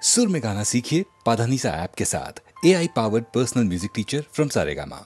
सुर में गाना सीखिए पाधानीसा ऐप के साथ। AI powered personal music teacher from Saregama.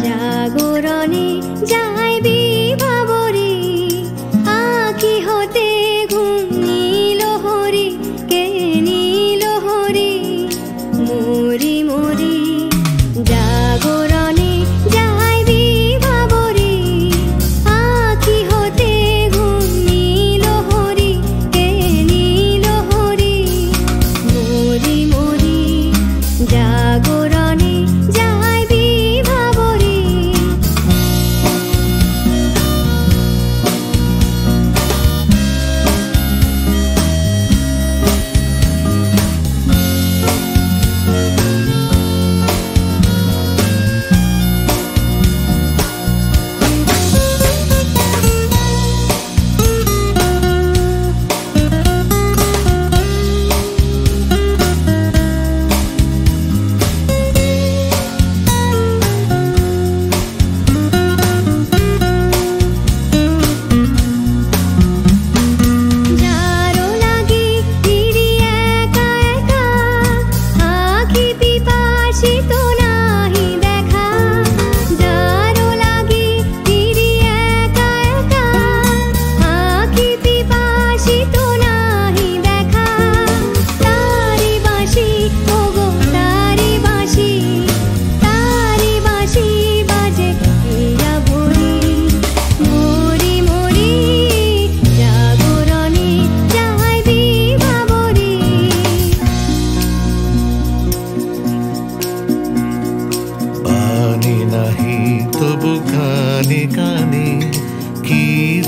জাগরণে যাইবি ভাবরে আঁখি হতে ঘুম নীল হরি কে নীল হরি মরি মরি জাগরণে যাইবি ভাবরে আঁখি হতে ঘুম নীল হরি কে নীল হরি মরি মরি জাগরণে যাইবি ভাবরে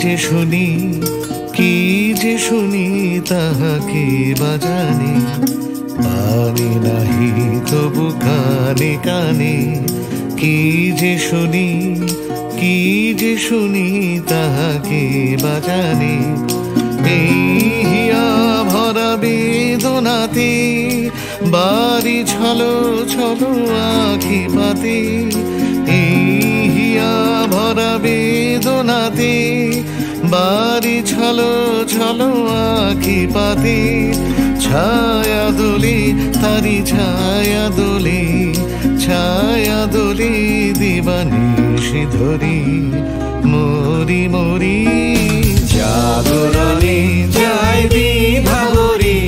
যে শুনি কি যে শুনি তাহাকে বাজানে পানি নাহি তবু কানে কানে কি যে শুনি কি যে শুনি তাহাকে বাজানে এই হিয়া ভরা বেদনাতে বাড়ি ছলো ছলো আখি পাতে এই হিয়া ভরা বেদনাতে বাড়ি ছলো ছলো আখি পাতে ছায়া দোলে তারি ছায়া দোলে দিবানিশি ধরি মরি মরি জাগরণে যায় বিভাবরী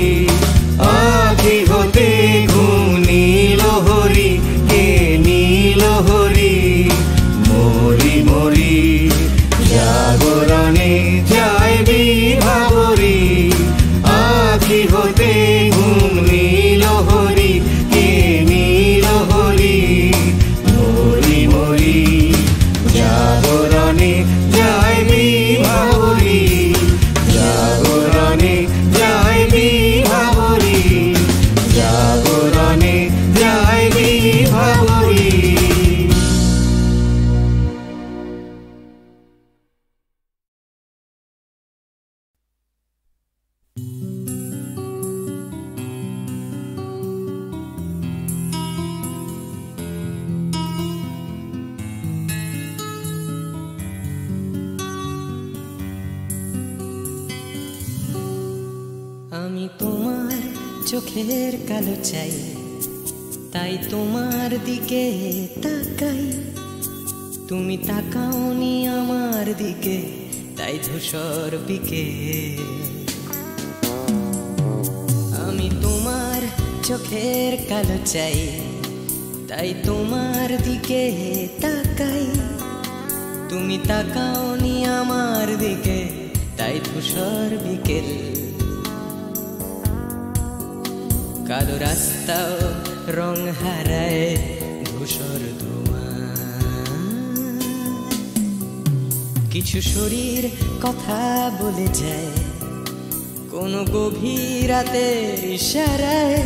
আখি হতে ঘুম নীল হরি কে নীল হরি মরি মরি জাগরণে যায় বিভাবরী আখি হতে ঘুম নীল হরি কে নীল হরি মরি মরি জাগরণে যায় বিভাবরী জাগরণে যায় বিভাবরী জাগরণে যায় বিভাবরী। আমি তোমার চোখের কালো চাই, তাই তোমার দিকে তাকাই। তুমি তাকাওনি আমার দিকে, তাই ধূসর বিকেল। আমি তোমার চোখের কালো চাই, তাই তোমার দিকে তাকাই। তুমি তাকাওনি আমার দিকে, তাই ধূসর বিকেল। কালো রাস্তাও রং হারায় ধূসর ধোঁয়া। কিছু শরীর কথা বলে যায় কোনো গভীর রাতের ইশারায়।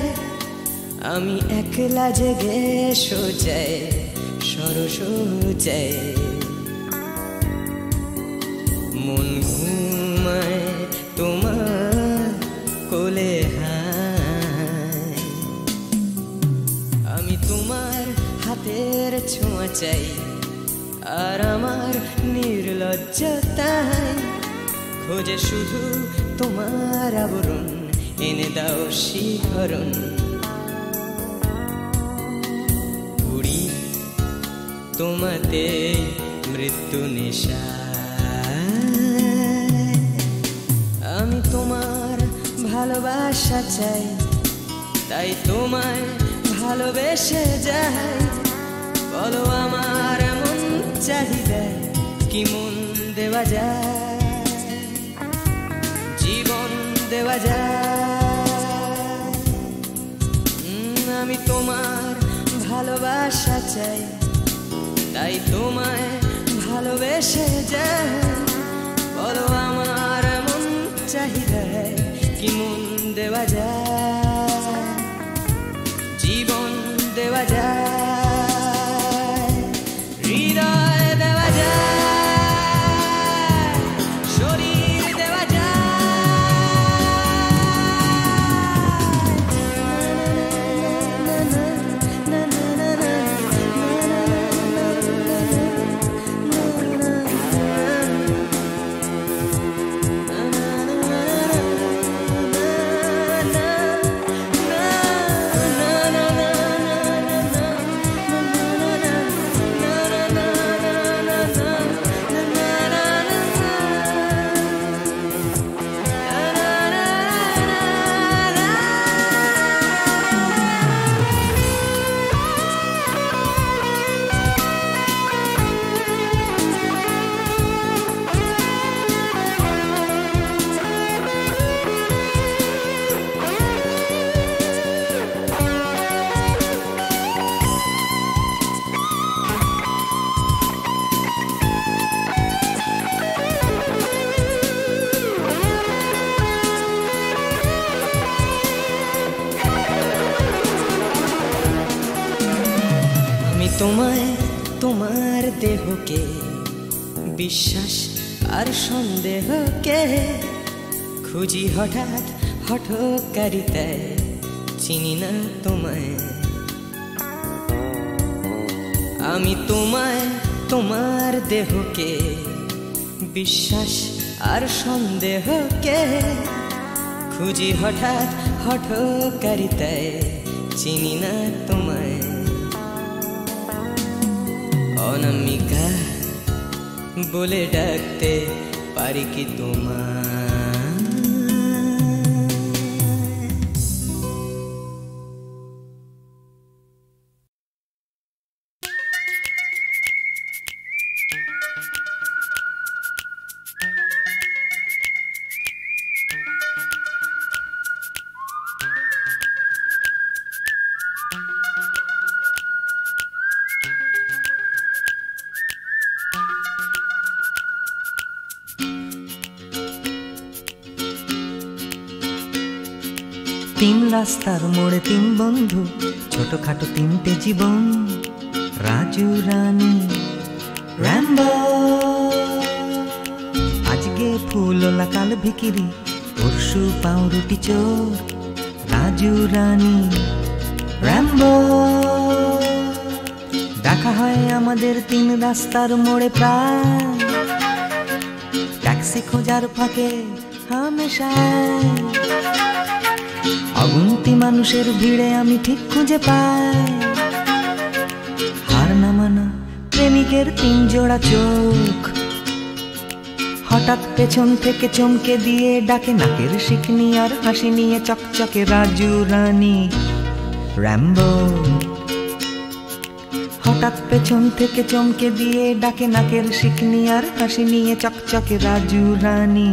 আমি একলা জেগে সোজায় সরস যায়, মন ঘুমায় তোমার কোলে হায়। আমি তোমার হাতের ছোঁয়া চাই, আর আমার নির্লজ্জতায় খোঁজে শুধু তোমার আবরণ। এনে দাও শিহরণ, ঘুরি তোমাতে মৃত্যু নেশা। আমি তোমার ভালোবাসা চাই, তাই তোমায় ভালোবেসে যাই। বলো আমার এমন চাহিদা কি মন দেওয়া যায়, জীবন দেওয়া যায়। আমি তোমার ভালোবাসা চাই, তাই তোমায় ভালোবেসে যাই। বলো আমার এমন চাহিদা কি মন দেওয়া যায়, জীবন দেওয়া যায়, হৃদয় দেওয়া যায়, শরীর দেওয়া যায়। তোমায় তোমার দেহকে বিশ্বাস আর সন্দেহকে খুঁজি হঠাৎ হঠকারিতায় চিনি না তোমায় আমি তোমায় তোমার দেহকে বিশ্বাস আর সন্দেহকে খুঁজি হঠাৎ হঠকারিতায় চিনি না তোমায় অনামিকা বলে ডাকতে পারি কি তোমায় তিন রাস্তার মোড়ে তিন বন্ধু, ছোটখাটো তিনটে জীবন, রাজু রানী র্যাম্বো। আজকে ফুলওলা কাল ভিকিরি, পরশু পাউরুটি চোর, রাজু রানী র্যাম্বো। দেখা হয় আমাদের তিন রাস্তার মোড়ে প্রায়, ট্যাক্সি খোঁজার ফাঁকে হামেশায়। অগুন্তি মানুষের ভিড়ে আমি ঠিক খুঁজে পাই হার না মানা প্রেমিকের তিন জোড়া চোখ। হঠাৎ পেছন থেকে চমকে দিয়ে ডাকে নাকের শিকনি আর হাসি নিয়ে চকচকে রাজু রানী র্যাম্বো। হঠাৎ পেছন থেকে চমকে দিয়ে ডাকে নাকের শিকনি আর হাসি নিয়ে চকচকে রাজু রানী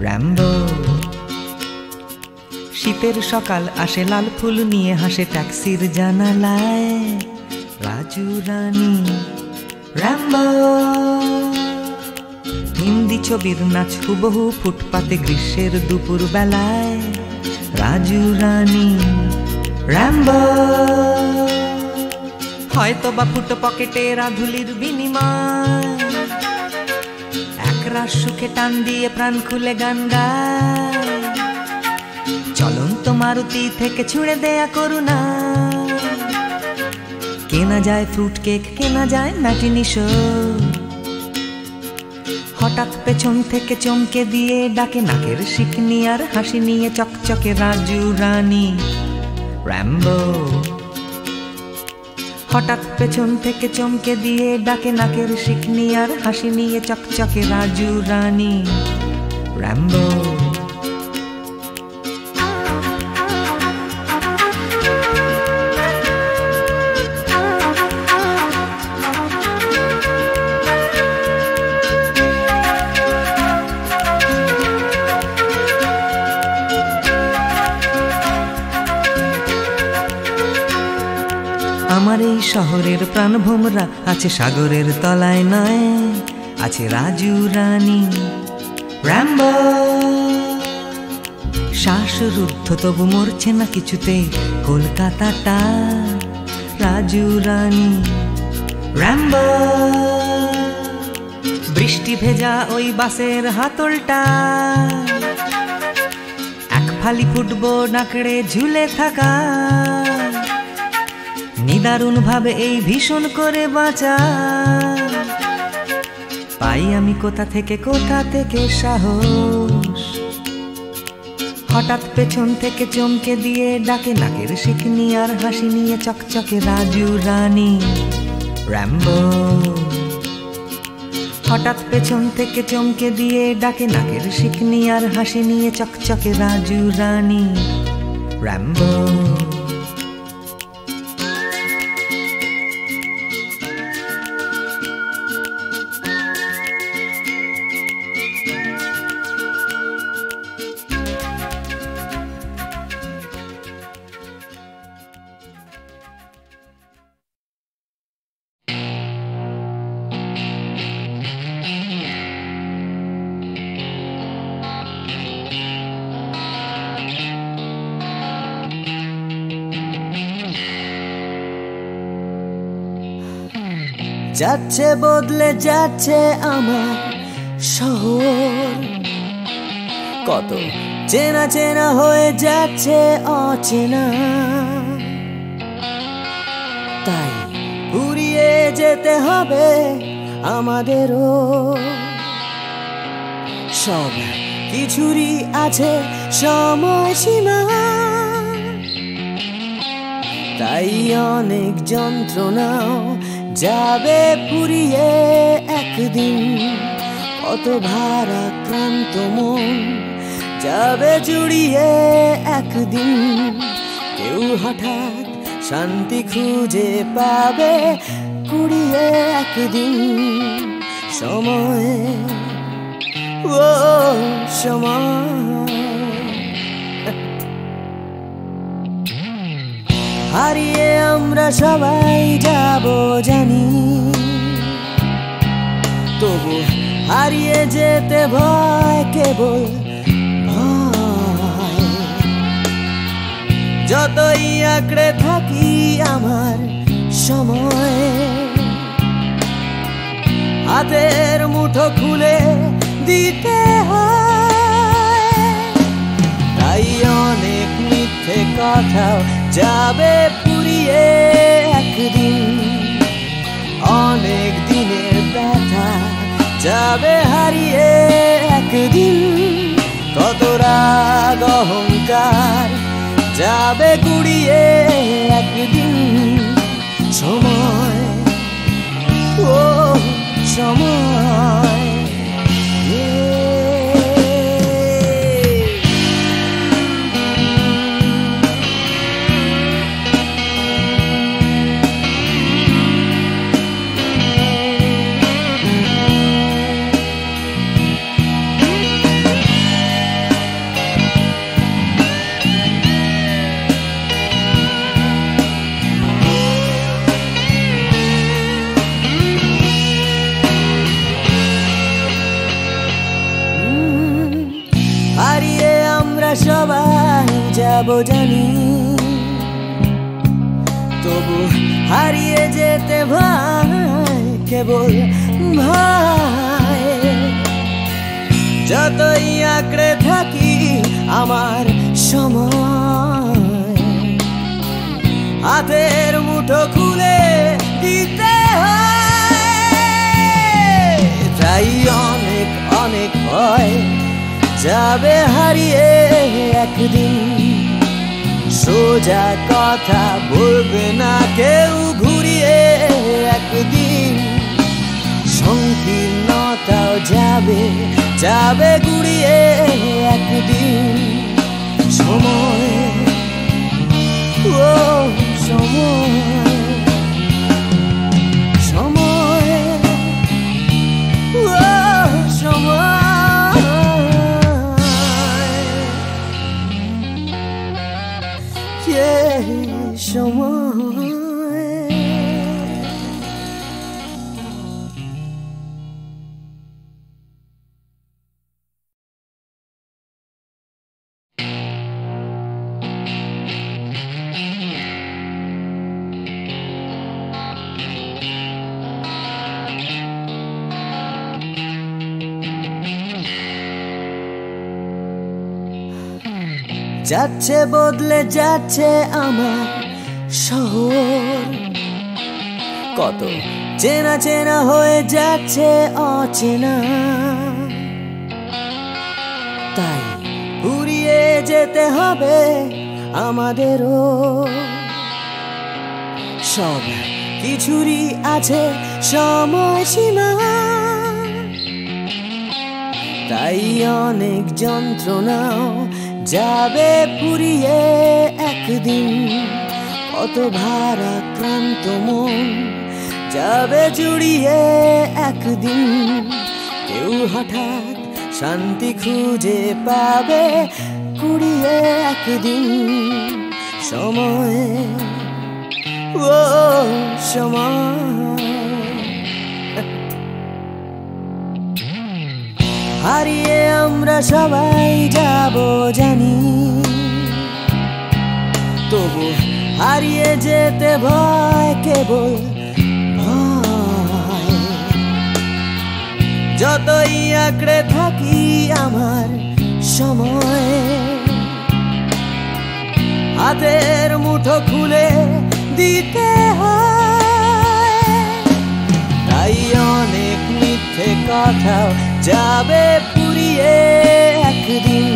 র্যাম্বো। শীতের সকাল আসে লাল ফুল নিয়ে হাসে ট্যাক্সির জানালায়, রাজু রানী র্যাম্বো। হিন্দি ছবির নাচ হুবহু ফুটপাতে গ্রীষ্মের দুপুর বেলায়, রাজু রানী র্যাম্বো। হয়তো বা ফুটো পকেটে রাধুলির বিনিময়, একরাশ সুখে টান দিয়ে প্রাণ খুলে গান গায়। চলন্ত মারুতি থেকে ছুঁড়ে দেয়া করুণা, কেনা যায় ফ্রুট কেক, কেনা যায় ম্যাটিনি শো। হঠাৎ পেছন থেকে চমকে দিয়ে ডাকে নাকের শিকনি আর হাসি নিয়ে চকচকে রাজু রানী র্যাম্বো। হঠাৎ পেছন থেকে চমকে দিয়ে ডাকে নাকের শিকনি আর হাসি নিয়ে চকচকে রাজু রানী র্যাম্বো। আমার এই শহরের প্রাণভোমরা আছে সাগরের তলায় নয়, আছে রাজু রানী র্যাম্বো। শ্বাসরুদ্ধ তবু মরছে না কিছুতেই কলকাতাটা, রাজু রানী র্যাম্বো। বৃষ্টি ভেজা ওই বাসের হাতলটা, এক ফালি ফুটবল আঁকড়ে ঝুলে থাকা। নিদারুণ ভাবে এই ভীষণ করে বাঁচা, পাই আমি কোথা থেকে সাহস। হঠাৎ পেছন থেকে চমকে দিয়ে ডাকে নাকের শিকনি আর হাসি নিয়ে চকচকে রাজু রানী র্যাম্বো। হঠাৎ পেছন থেকে চমকে দিয়ে ডাকে নাকের শিকনি আর হাসি নিয়ে চকচকে রাজু রানী র্যাম্বো। যাচ্ছে বদলে যাচ্ছে আমার শহর, কত চেনা চেনা হয়ে যাচ্ছে অচেনা। তাই ঘুরিয়ে যেতে হবে আমাদেরও, সব কিছুরই আছে সময়সীমা। তাই অনেক যন্ত্রণাও যাবে ফুরিয়ে একদিন, কত ভারাক্রান্ত মন যাবে জুড়িয়ে একদিন। কেউ হঠাৎ শান্তি খুঁজে পাবে কুড়িয়ে একদিন। সময়, ও সময়, হারিয়ে আমরা সবাই যাব জানি, তবু হারিয়ে যেতে ভয়, কেবল ভয়। যতই আঁকড়ে থাকি আমার সময়, হাতের মুঠো খুলে দিতে হয়। তাই অনেক মিথ্যে কথাও যাবে ফুরিয়ে একদিন, অনেক দিনের ব্যথা যাবে হারিয়ে একদিন। কত রাগ অহংকার যাবে গুড়িয়ে একদিন। সময়, ও সময়, সবাই যাব জানি, তবু হারিয়ে যেতে ভয়, কেবল ভয়। যতই আঁকড়ে থাকি আমার সময়, হাতের মুঠো খুলে দিতে হয়। তাই অনেক অনেক ভয় যাবে হারিয়ে একদিন। সোজা কথা বলবে না কেউ ঘুরিয়ে একদিন। সংকীর্ণতাও যাবে যাবে ঘুরিয়ে একদিন। সময়, ও সময়, সময়, ও সময়, সময়। যাচ্ছে বদলে যাচ্ছে আমার শহর, কত চেনা চেনা হয়ে যাচ্ছে অচেনা। তাই ঘুরিয়ে যেতে হবে আমাদেরও, সব কিছুরই আছে সময়সীমা। তাই অনেক যন্ত্রণাও যাবে ফুরিয়ে একদিন, কত ভারাক্রান্ত মন যাবে জুড়িয়ে একদিন। কেউ হঠাৎ শান্তি খুঁজে পাবে কুড়িয়ে একদিন। সময়, ও সময়, হারিয়ে আমরা সবাই যাব জানি, তবু হারিয়ে যেতে ভয়, কেবল ভয়। যতই আঁকড়ে থাকি আমার সময়, হাতের মুঠো খুলে দিতে হয়। তাই অনেক মিথ্যে কথাও যাবে পুড়িয়ে একদিন,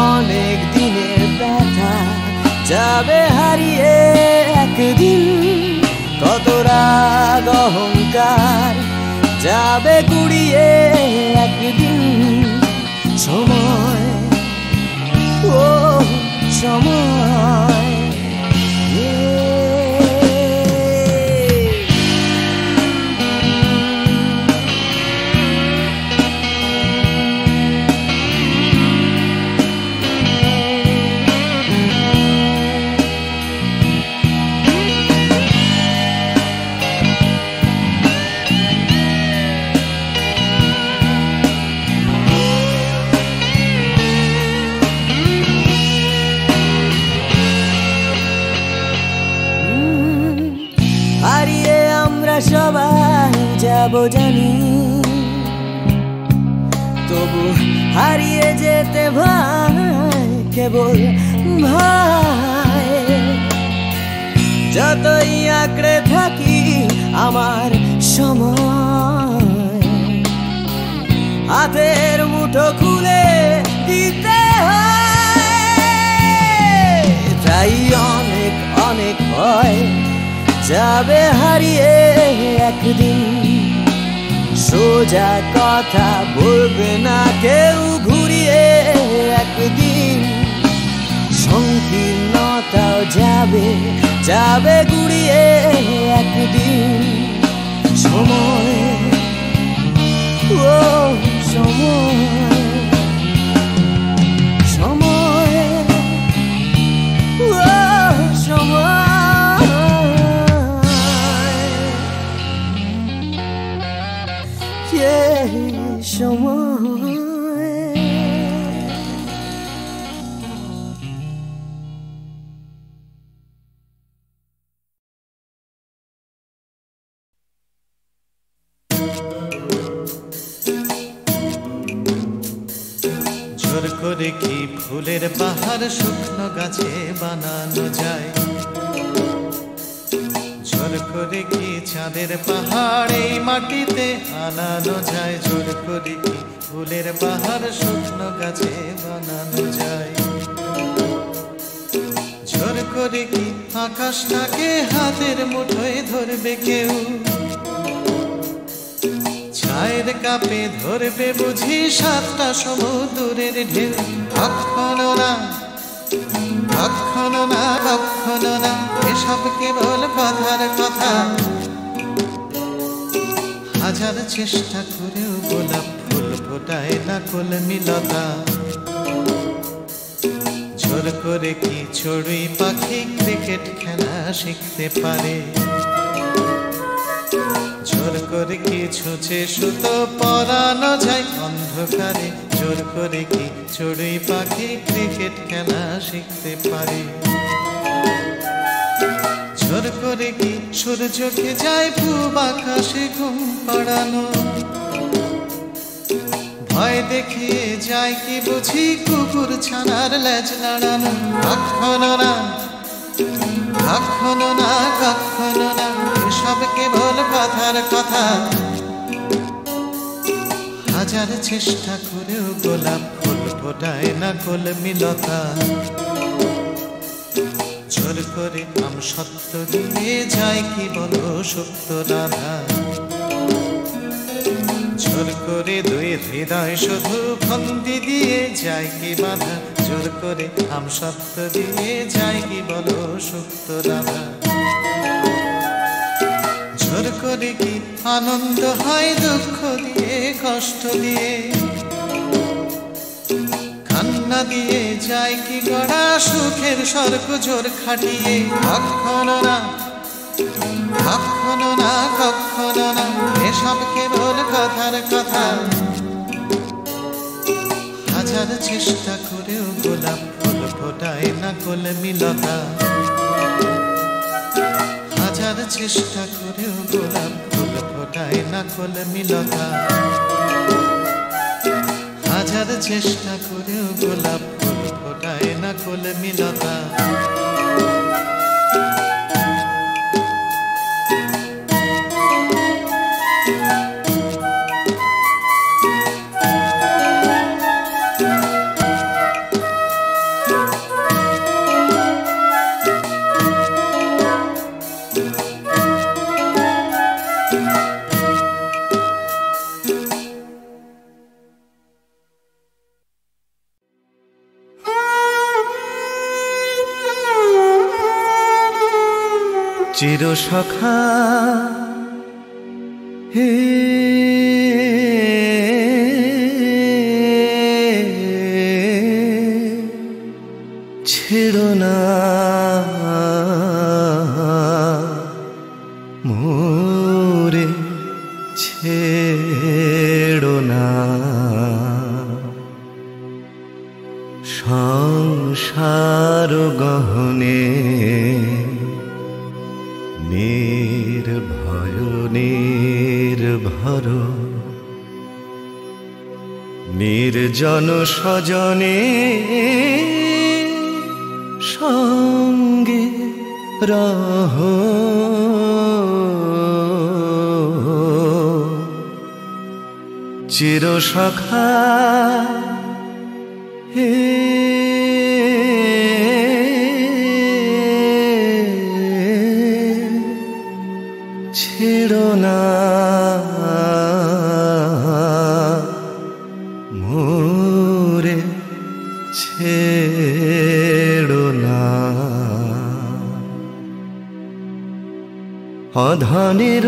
অনেক দিনের ব্যথা যাবে হারিয়ে একদিন, কত রাগ অহংকার যাবে গুড়িয়ে একদিন। সময়, ও সময়, সবাই যাব জানি, তবু হারিয়ে যেতে ভয় কেবল ভাই। যতই আঁকড়ে থাকি আমার সময়, হাতের মুঠো খুলে দিতে হয়। তাই অনেক অনেক ভয় যাবে হারিয়ে একদিন, সোজা কথা বলবে না কেউ ঘুরিয়ে একদিন, সংকীর্ণতাও যাবে যাবে গুড়িয়ে একদিন। সময়, ও সময়, সময়, ও সময়, সময়। জোর করে কি ফুলের পাহাড় শুকনো গাছে বানানো যায়, জোর করে কি চাঁদের পাহাড় এই মাটিতে আনানো যায়, জোর করে কি ফুলের পাহাড় শুকনো গাছে বানানো যায়, জোর করে কি আকাশটাকে হাতের মুঠোয় ধরবে কেউ, চায়ের কাপে ধরবে বুঝি সাতটা সমুদ্রের ঢেউ। কখনো না, কখনো না, কখনো না, এসব কেবল কথার কথা। হাজার চেষ্টা করেও গোলাপ ফুল ফোটায় না কলমিলতা, জোর করে কি চড়ুই পাখি ক্রিকেট খেলা শিখতে পারে, জোর করে কি ছুঁচে সুতো পরানো যায় অন্ধকারে, জোর করে কি চড়ুই পাখি ক্রিকেট খেলা শিখতে পারে, জোর করে কি সূর্যকে যায় পূব আকাশে ঘুম পাড়ানো, ভয় দেখিয়ে যায় কি বুঝি কুকুর ছানার লেজ নাড়ানো। কখনো না, কখনো না, কখনো না, এসব কেবল কথার কথা। হাজার চেষ্টা করেও গোলাপ ফুল ফোটায় না কলমিলতা, জোর করে আম সত্য দিয়ে যায় কি বলো সুপ্ত রাধা, জোর করে দুই হৃদয় শুধু ফন্দি দিয়ে যায় কি বাধা, জোর করে আম সত্য দিয়ে যায় কি বলো সুপ্ত রাধা, জোর করে কি আনন্দ হয় দুঃখ দিয়ে কষ্ট দিয়ে, কান্না দিয়ে যায় কি গড়া সুখের স্বর্গ জোর খাটিয়ে। কখনো না, কখনো না, কখনো না, এসব কেবল কথার কথা। হাজার চেষ্টা করেও গোলাপ ফুল ফোটায় না কলমিলতা, হাজার চেষ্টা করেও গোলাপ ফুল ফুল ফোটায় না কলমিলতা। হাজার চেষ্টা করেও গোলাপ ফুল ফোটায় না কলমিলতা। চির সখা হে ছেড়ো না মোরে, ছেড়ো না সংসার গহনে নির্ভয় নির্ভর নির্জন স্বজনে সঙ্গে রহ। চির সখা হে ছেড়ো না মোরে, ছেড়ো না অধনের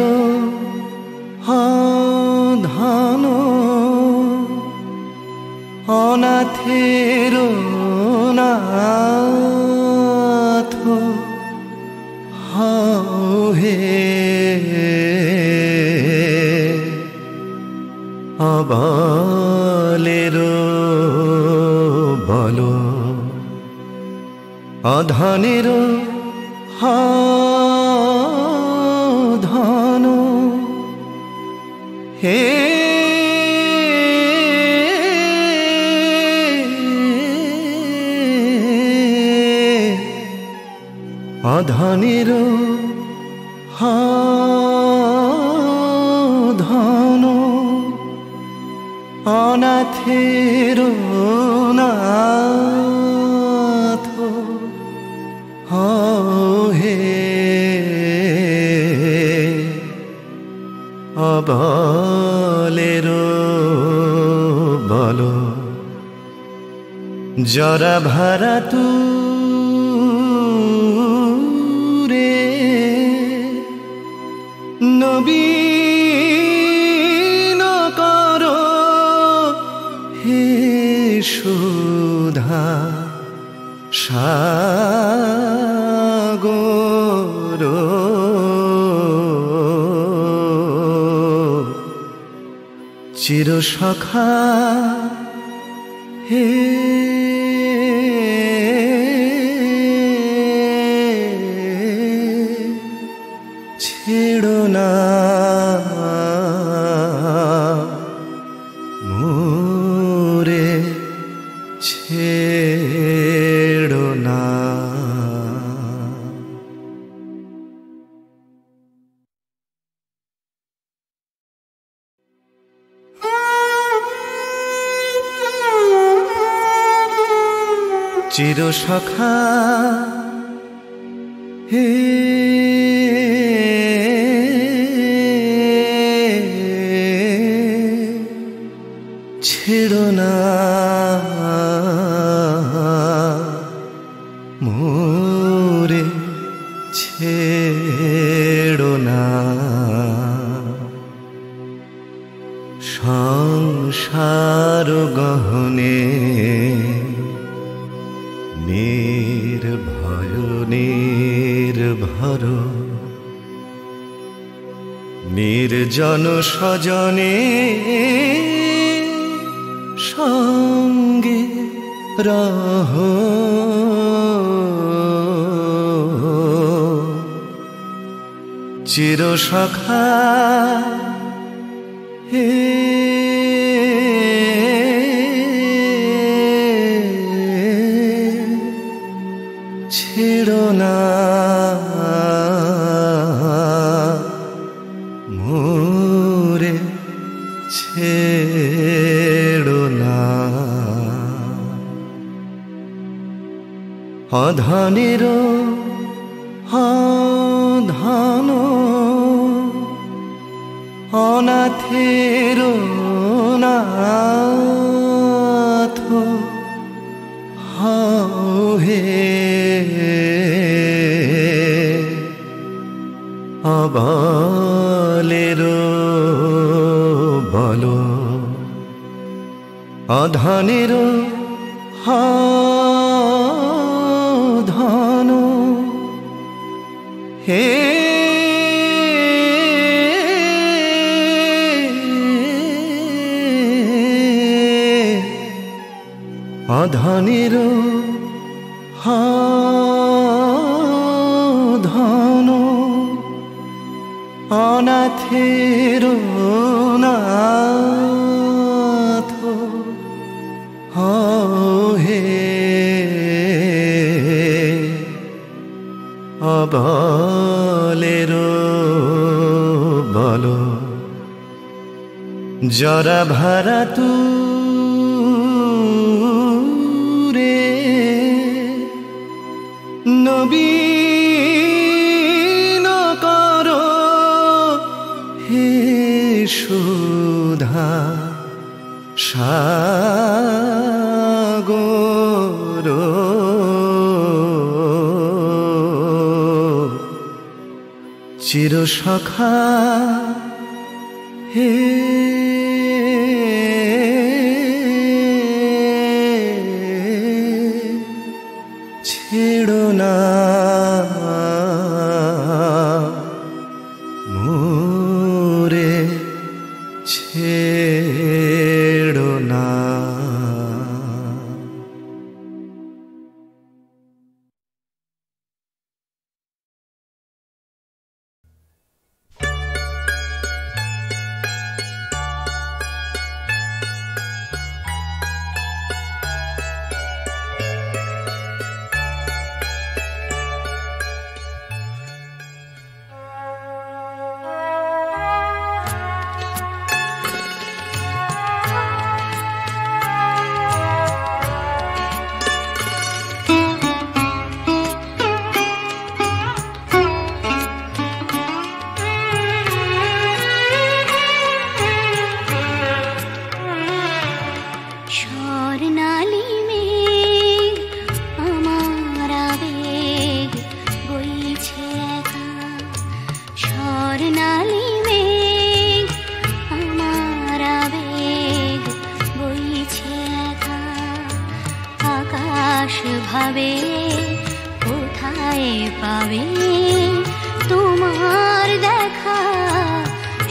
ধন অনাথের নাথ হে অবলের বল অধনের ধন হে অধনের ধন অনাথের নাথ হে অবলের বল জরা ভারা তু নবীন কর হে সুধা সাগর চির সখা হে ছেড়ো না মোরে, ছেড়ো না। চির সখা হে ছেড়ো না মোরে, ছেড়ো না সংসার গহনে নির্ভয় নির্ভর নির্জন স্বজনে সঙ্গে রহ। চিরসখা হে ছেড়ো না মোরে ছেড়ো না অধনের ধন অনাথের নাথ হে অবলের বল অধনের ধন হে অধনের ধন অনাথের নাথ হে অবলের বল জরা ভারা তু নবীন কর হে সুধা সাগর চিরসখা হে ছেড়ো না মোরে ছেড়ো না ভাবে কোথায় পাবে তোমার দেখা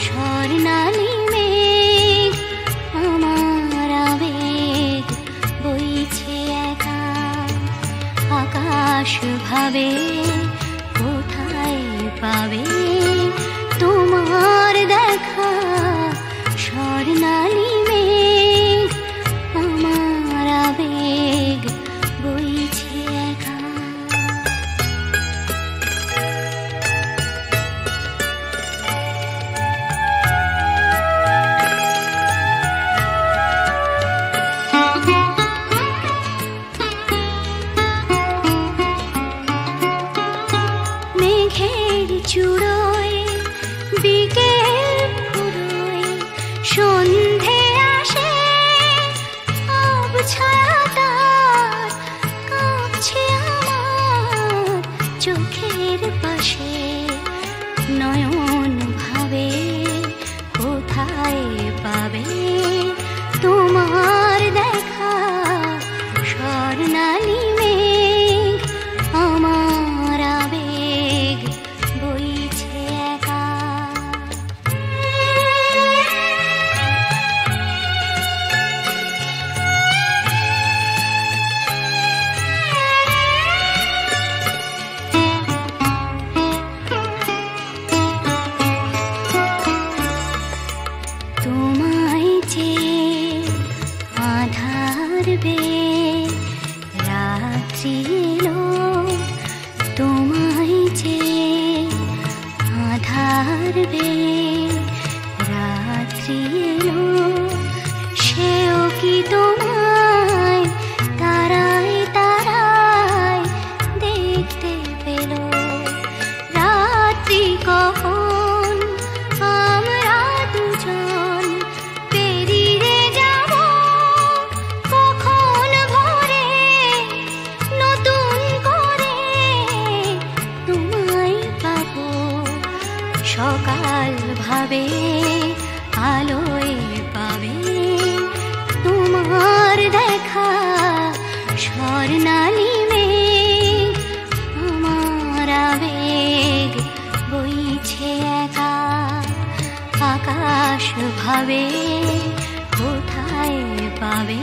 স্বর্ণালী মেঘ আমার আবেগ বইছে একা আকাশ ভাবে কোথায় পাবে তোমার দেখা স্বর্ণালী মেঘ আমার আবেগ বইছে একা আধার বেয়ে রাত্রি এলো তোমায় চেয়ে, আধার বেয়ে রাত্রি এলো সেও কি তোমায় তারায় তারায় দেখতে পেল। রাত্রি কখন আমরা দুজন পেরিয়ে যাব, কখন ভোরে নতুন করে তোমায় পাবো। সকাল ভাবে আলোয় পাবে তোমার দেখা, স্বর্ণালী মেঘ আমার আবেগ বইছে একা। আকাশ ভাবে কোথায় পাবে